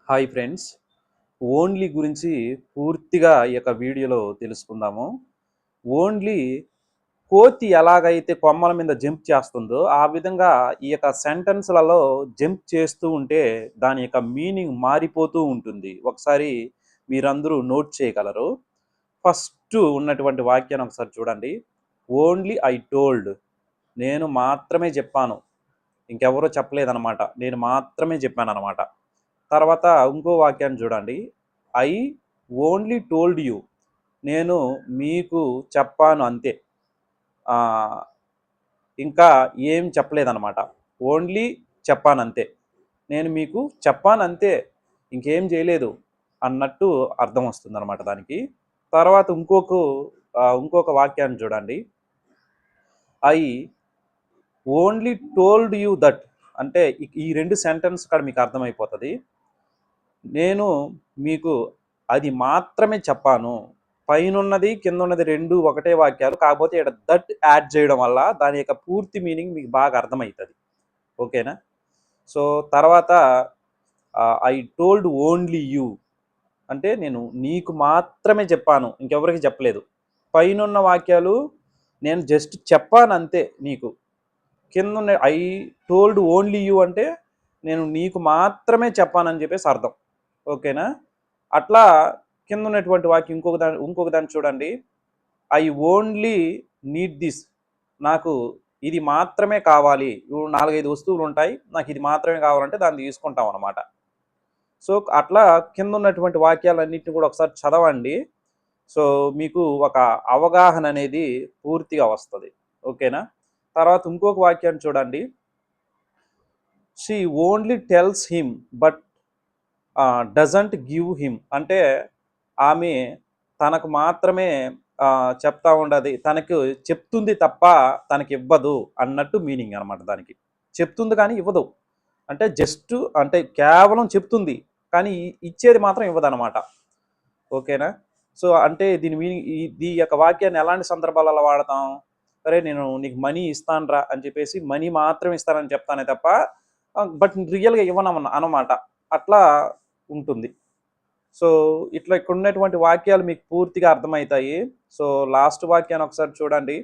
Hi friends. Only గురించి పూర్తిగా ఈ యొక్క వీడియోలో తెలుసుకుందాము. ఓన్లీ కోతి ఎలాగైతే కొమ్మల మీద జంప్ చేస్తుందో, ఆ విధంగా ఈ యొక్క సెంటెన్స్‌లలో జంప్ చేస్తూ ఉంటే, దాని యొక్క మీనింగ్ మారిపోతూ ఉంటుంది. ఒకసారి మీరందరూ నోట్ చేయగలరు. ఫస్ట్ ఉన్నటువంటి వాక్యాన్ని ఒకసారి చూడండి. Only I told. నేను మాత్రమే చెప్పాను. ఇంకెవరో చెప్పలేదనమాట. నేను మాత్రమే చెప్పాననమాట. తర్వాత ఇంకో వాక్యాన్ని చూడండి. I only told you. నేను మీకు చెప్పాను అంతే. ఆహ్, ఇంకా ఏం చెప్పలేదనమాట. ఓన్లీ చెప్పానంతే. నేను మీకు చెప్పానంతే. ఇంకేం చేయలేదు అన్నట్టు అర్థం వస్తుందనమాట దానికి. తర్వాత ఇంకొక వాక్యాన్ని చూడండి. I only told you that. అంటే ఈ 2 సెంటెన్స్ ఇక్కడ మీకు అర్థమైపోతది. నేను మీకు అది మాత్రమే చెప్పాను. పైనున్నది, కిందున్నది 2 ఒకటే వాక్యాలు. కాకపోతే ఈడ దట్ యాడ్ చేయడం వల్ల దాని యొక్క పూర్తి మీనింగ్ మీకు బాగా అర్థమైతది. ఓకేనా? సో, తర్వాత ఐ టోల్డ్ ఓన్లీ యూ. అంటే నేను నీకు మాత్రమే చెప్పాను. ఇంకెవరికీ చెప్పలేదు. పైనున్న వాక్యాలు నేను జస్ట్ చెప్పానంతే నీకు. కిందున్న ఐ టోల్డ్ ఓన్లీ యూ అంటే నేను నీకు మాత్రమే చెప్పానని చెప్పేసి అర్థం. ఓకేనా? అట్లా కింద ఉన్నటువంటి వాక్యం ఇంకొక దాన్ని చూడండి. I only need this. నాకు ఇది మాత్రమే కావాలి. 4, 5 వస్తువులు ఉంటాయి. నాకు ఇది మాత్రమే కావాలంటే దాన్ని తీసుకుంటాం అనమాట. సో, అట్లా కింద ఉన్నటువంటి వాక్యాలన్నిటిని కూడా ఒకసారి చదవండి. సో, మీకు ఒక అవగాహన అనేది పూర్తిగా వస్తది. ఓకేనా? తర్వాత ఇంకొక వాక్యాన్ని చూడండి. She only tells him but doesn't give him. అంటే ఆమె తనకు మాత్రమే చెప్తా ఉండది. తనకు చెప్తుంది తప్ప తనకివ్వదు అన్నట్టు మీనింగ్ అనమాట దానికి. చెప్తుంది కానీ ఇవ్వదు. అంటే జస్ట్ అంటే కేవలం చెప్తుంది. కానీ ఇచ్చేది మాత్రం ఇవ్వదనమాట. ఓకేనా? సో, అంటే దీని మీనింగ్ ఈ యొక్క వాక్యాన్ని ఎలాంటి సందర్భాలలో వాడతాం? సరే నేను నీకు మనీ ఇస్తానురా అని చెప్పేసి మనీ మాత్రం ఇస్తానని చెప్తానే తప్ప బట్ రియల్‌గా అనమాట. అట్లా ఉంటుంది. సో, ఇట్లా ఇక్కడున్నటువంటి వాక్యాలు మీకు పూర్తిగా అర్థమైతాయి. సో, లాస్ట్ వాక్యాన్ని ఒకసారి చూడండి.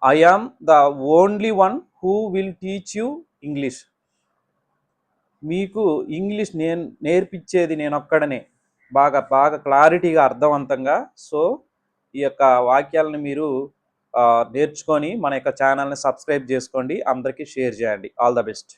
I am the only one who will teach you English. మీకు ఇంగ్లీష్ నేను నేర్పించేది నేనొక్కడినే. బాగా బాగా క్లారిటీగా అర్థవంతంగా. సో, ఈ యొక్క వాక్యాలను మీరు నేర్చుకొని మన యొక్క ఛానెల్‌ని సబ్స్క్రైబ్ చేసుకోండి. అందరికీ షేర్ చేయండి. All the best.